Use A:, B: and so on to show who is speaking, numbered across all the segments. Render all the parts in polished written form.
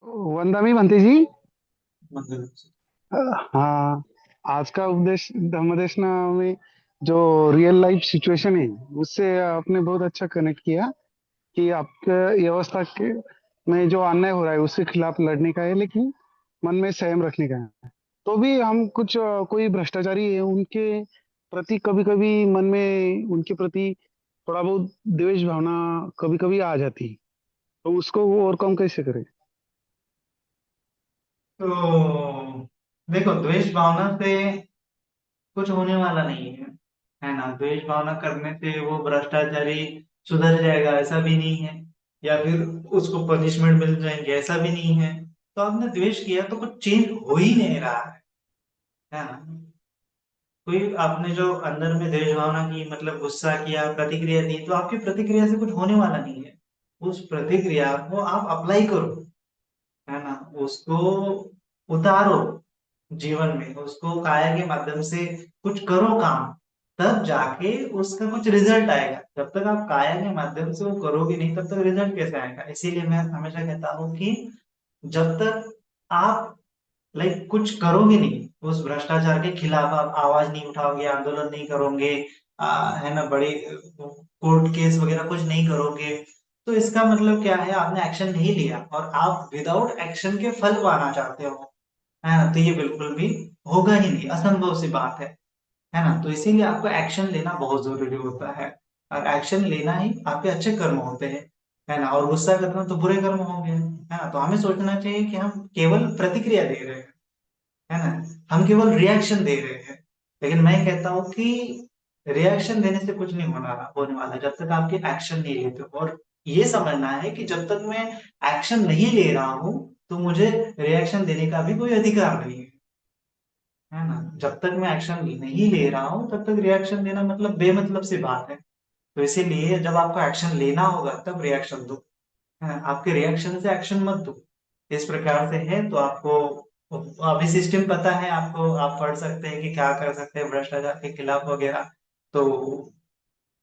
A: वंदमी बनते जी।
B: मंगल।
A: हाँ। आज का उपदेश धर्मदेश ना में जो रियल लाइफ सिचुएशन है उससे आपने बहुत अच्छा कनेक्ट किया कि आपके व्यवस्था के में जो अन्याय हो रहा है उसके खिलाफ लड़ने का है, लेकिन मन में संयम रखने का है। तो भी हम कुछ कोई भ्रष्टाचारी है उनके प्रति कभी कभी मन में उनके प्रति थोड़ा बहुत द्वेष भावना कभी कभी आ जाती है। तो उसको वो ओवरकम कैसे करें?
B: तो देखो, द्वेष भावना से कुछ होने वाला नहीं है ना। द्वेष भावना करने से वो भ्रष्टाचारी सुधर जाएगा ऐसा भी नहीं है, या फिर उसको पनिशमेंट मिल जाएंगे ऐसा भी नहीं है। तो आपने द्वेष किया तो कुछ चेंज हो ही नहीं रहा है ना। कोई आपने जो अंदर में द्वेष भावना की, मतलब गुस्सा किया, प्रतिक्रिया दी, तो आपकी प्रतिक्रिया से कुछ होने वाला नहीं है। उस प्रतिक्रिया को आप अप्लाई करो, है ना। उसको उतारो जीवन में, उसको काया के माध्यम से कुछ करो काम, तब जाके उसका कुछ रिजल्ट आएगा। जब तक आप काया के माध्यम से वो करोगे नहीं, तब तक रिजल्ट कैसे आएगा। इसीलिए मैं हमेशा कहता हूँ कि जब तक आप कुछ करोगे नहीं, उस भ्रष्टाचार के खिलाफ आप आवाज नहीं उठाओगे, आंदोलन नहीं करोगे, है ना, बड़े कोर्ट केस वगैरह कुछ नहीं करोगे, तो इसका मतलब क्या है, आपने एक्शन नहीं लिया और आप विदाउट एक्शन के फल पाना चाहते हो, है ना। तो ये बिल्कुल भी होगा ही नहीं, असंभव सी बात है ना। तो इसीलिए आपको एक्शन लेना बहुत जरूरी होता है, और एक्शन लेना ही आपके अच्छे कर्म होते हैं, है ना। और गुस्सा करना तो बुरे कर्म होंगे, है ना। तो हमें सोचना चाहिए कि हम केवल प्रतिक्रिया दे रहे हैं, है ना, हम केवल रिएक्शन दे रहे हैं। लेकिन मैं कहता हूँ कि रिएक्शन देने से कुछ नहीं होने वाला जब तक आपके एक्शन नहीं लेते हो। और ये समझना है कि जब तक मैं एक्शन नहीं ले रहा हूँ, तो मुझे रिएक्शन देने का भी कोई अधिकार नहीं है ना। जब तक मैं एक्शन नहीं ले रहा हूँ, तब तक रिएक्शन देना मतलब बेमतलब सी बात है। तो इसीलिए जब आपको एक्शन लेना होगा तब रिएक्शन दो, है ना। आपके रिएक्शन से एक्शन मत दो। इस प्रकार से है। तो आपको अभी सिस्टम पता है आपको, आप पढ़ सकते हैं कि क्या कर सकते हैं भ्रष्टाचार के खिलाफ वगैरह। तो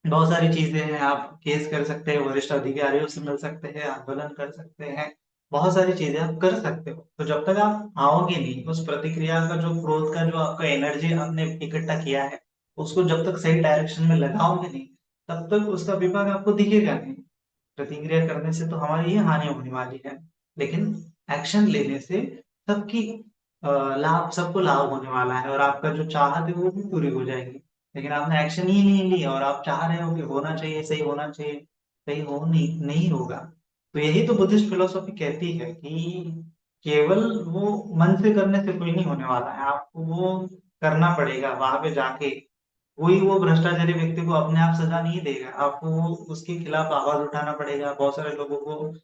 B: बहुत सारी चीजें हैं, आप केस कर सकते हैं, वरिष्ठ अधिकारियों से मिल सकते हैं, आंदोलन कर सकते हैं, बहुत सारी चीजें आप कर सकते हो। तो जब तक आप आओगे नहीं, उस प्रतिक्रिया का जो क्रोध का जो आपका एनर्जी आपने इकट्ठा किया है, उसको जब तक सही डायरेक्शन में लगाओगे नहीं, तब तक उसका विपाक आपको दिखेगा नहीं। प्रतिक्रिया करने से तो हमारी ही हानि होने वाली है, लेकिन एक्शन लेने से सबकी लाभ, सबको लाभ होने वाला है, और आपका जो चाहत है वो भी पूरी हो जाएगी। लेकिन आपने एक्शन ही नहीं लिया और आप चाह रहे हो कि होना चाहिए, सही होना चाहिए, सही हो नहीं, नहीं होगा। तो यही तो बुद्धिस्ट फिलोसॉफी कहती है कि केवल वो मन से करने से कोई नहीं होने वाला है, आपको वो करना पड़ेगा वहां पे जाके। कोई वो भ्रष्टाचारी व्यक्ति को अपने आप सजा नहीं देगा, आपको वो उसके खिलाफ आवाज उठाना पड़ेगा, बहुत सारे लोगों को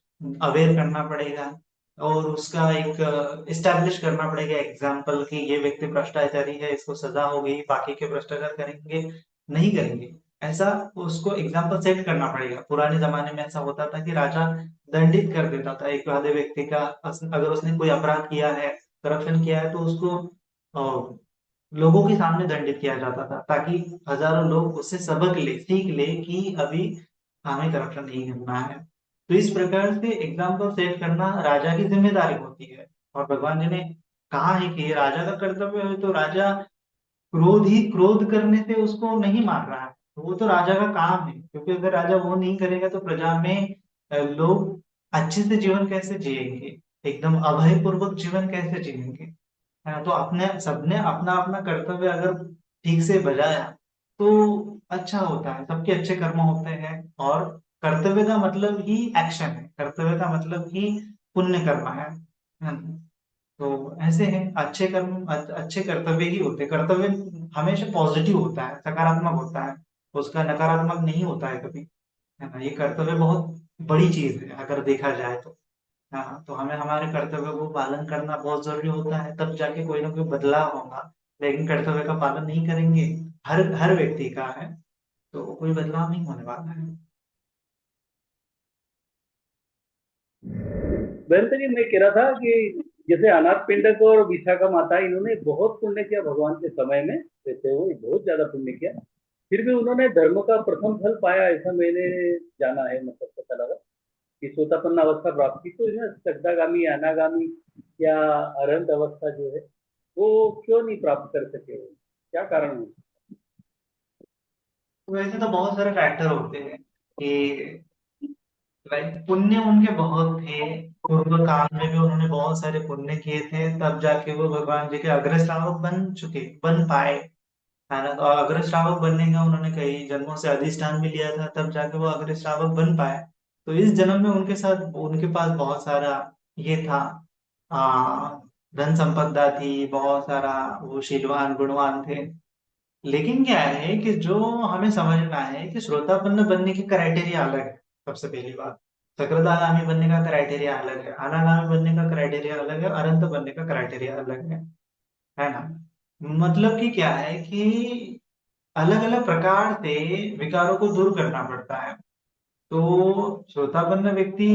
B: अवेयर करना पड़ेगा, और उसका एक इस्टेब्लिश करना पड़ेगा एग्जाम्पल कि ये व्यक्ति भ्रष्टाचारी है, इसको सजा होगी, बाकी के भ्रष्टाचार करेंगे नहीं करेंगे, ऐसा उसको एग्जाम्पल सेट करना पड़ेगा। पुराने जमाने में ऐसा होता था कि राजा दंडित कर देता था एक आधे व्यक्ति का, अगर उसने कोई अपराध किया है, करप्शन किया है, तो उसको लोगों के सामने दंडित किया जाता था, ताकि हजारों लोग उससे सबक ले, सीख ले कि अभी हमें करप्शन नहीं करना है। तो इस प्रकार से एग्जाम्पल सेट करना राजा की जिम्मेदारी होती है। और भगवान जी ने कहा है कि ये राजा का कर्तव्य है। तो राजा क्रोध ही क्रोध करने से उसको नहीं मार रहा है, तो वो तो राजा का काम है, क्योंकि अगर राजा वो नहीं करेगा तो प्रजा में लोग अच्छे से जीवन कैसे जिएंगे, एकदम अभय पूर्वक जीवन कैसे जिएंगे, है ना। तो अपने सबने अपना अपना कर्तव्य अगर ठीक से बजाया तो अच्छा होता है, सबके अच्छे कर्म होते हैं। और कर्तव्य का मतलब ही एक्शन है, कर्तव्य का मतलब ही पुण्य कर्म है ना। तो ऐसे हैं अच्छे कर्म, अच्छे कर्तव्य ही होते हैं। कर्तव्य हमेशा पॉजिटिव होता है, सकारात्मक होता है, उसका नकारात्मक नहीं होता है कभी, है ना। ये कर्तव्य बहुत बड़ी चीज है अगर देखा जाए तो। हाँ, तो हमें हमारे कर्तव्य को पालन करना बहुत जरूरी होता है, तब जाके कोई ना कोई बदलाव होगा। लेकिन कर्तव्य का पालन नहीं करेंगे, हर हर व्यक्ति का है, तो कोई बदलाव नहीं होने वाला है।
C: वैसे जी मैं कह रहा था कि जैसे अनाथ पिंडक और विशाखा माता, इन्होंने बहुत पुण्य किया भगवान के समय में। वैसे वो बहुत ज्यादा पुण्य किया, फिर भी उन्होंने धर्म का प्रथम फल पाया, ऐसा मैंने जाना है, मतलब पता लगा। कि सोतापन्न अवस्था प्राप्त की, तो इन्हें सगदागामी, अनागामी या अरहंत अवस्था जो है वो क्यों नहीं प्राप्त कर सके वो? क्या कारण है?
B: वैसे तो बहुत सारे फैक्टर होते हैं कि लाइक पुण्य उनके बहुत थे। पूर्व काल में भी उन्होंने बहुत सारे पुण्य किए थे, तब जाके वो भगवान जी के अग्र श्रावक बन पाए, है ना। तो अग्र श्रावक बनने का उन्होंने कई जन्मों से अधिष्ठान भी लिया था, तब जाके वो अग्र श्रावक बन पाए। तो इस जन्म में उनके साथ उनके पास बहुत सारा ये था, आ, धन संपदा थी, बहुत सारा वो शीलवान गुणवान थे। लेकिन क्या है कि जो हमें समझना है कि श्रोतापन्न बनने की क्राइटेरिया अलग है। सबसे पहली बात, सक्रागामी बनने का क्राइटेरिया अलग है, अनागामी बनने का क्राइटेरिया अलग है, अनंत बनने का क्राइटेरिया अलग है ना। मतलब कि क्या है कि अलग अलग प्रकार से विकारों को दूर करना पड़ता है। तो श्रोतापन्न व्यक्ति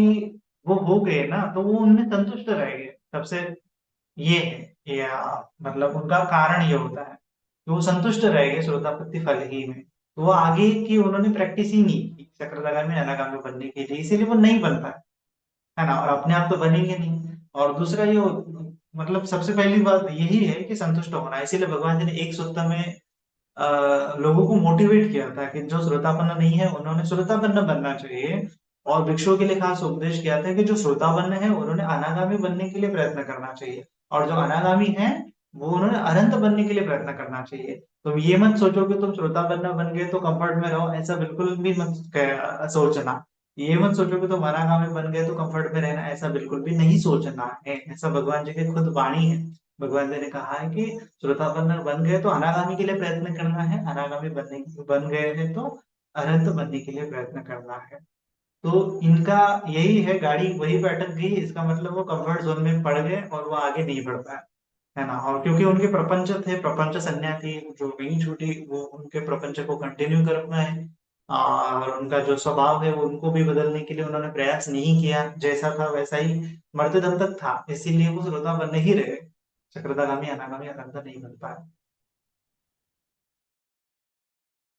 B: वो हो गए ना, तो वो उनमें संतुष्ट रह गए। सबसे ये है, या मतलब उनका कारण ये होता है कि वो संतुष्ट रह गए श्रोतापत्ति फल ही में। तो वो आगे की उन्होंने प्रैक्टिस ही नहीं की चक्रधारा में अनागामी बनने के लिए, इसीलिए वो नहीं बन पाए, है ना। और अपने आप तो बनेंगे नहीं। और दूसरा ये मतलब सबसे पहली बात यही है कि संतुष्ट होना। इसीलिए भगवान जी ने एक सूत्र में लोगों को मोटिवेट किया था कि जो श्रोतापन्न नहीं है उन्होंने श्रोतापन्न बनना चाहिए। और भिक्षुओं के लिए खास उपदेश किया था कि जो श्रोतापन्न है उन्होंने अनागामी बनने के लिए प्रयत्न करना चाहिए, और जो अनागामी है वो उन्होंने अनंत बनने के लिए प्रयत्न करना चाहिए। तुम ये मत सोचो कि तुम श्रोतापन्न बन गए तो कंफर्ट में रहो, ऐसा बिल्कुल भी मत सोचना। ये मत सोचो कि तुम अनागामी बन गए तो कंफर्ट में रहना, ऐसा बिल्कुल भी नहीं सोचना है। ऐसा भगवान जी की खुद वाणी है। भगवान जी ने कहा है कि श्रोतापन्न बन गए तो अनागामी के लिए प्रयत्न करना है, अनागामी बन गए हैं तो अनंत बनने के लिए प्रयत्न करना है। तो इनका यही है, गाड़ी वही पे अटक गई, इसका मतलब वो कंफर्ट जोन में पड़ गए और वो आगे नहीं बढ़ पाए, है ना। और क्योंकि उनके प्रपंच थे, प्रपंच संन्या थी जो नहीं छूटी, वो उनके प्रपंच को कंटिन्यू करना है। और उनका जो स्वभाव है वो उनको भी बदलने के लिए उन्होंने प्रयास नहीं किया, जैसा था वैसा ही मरते दम तक था, इसीलिए वो श्रोता बन ही रहे, चक्रधागामी अनागामी अनंत नहीं बन पाए।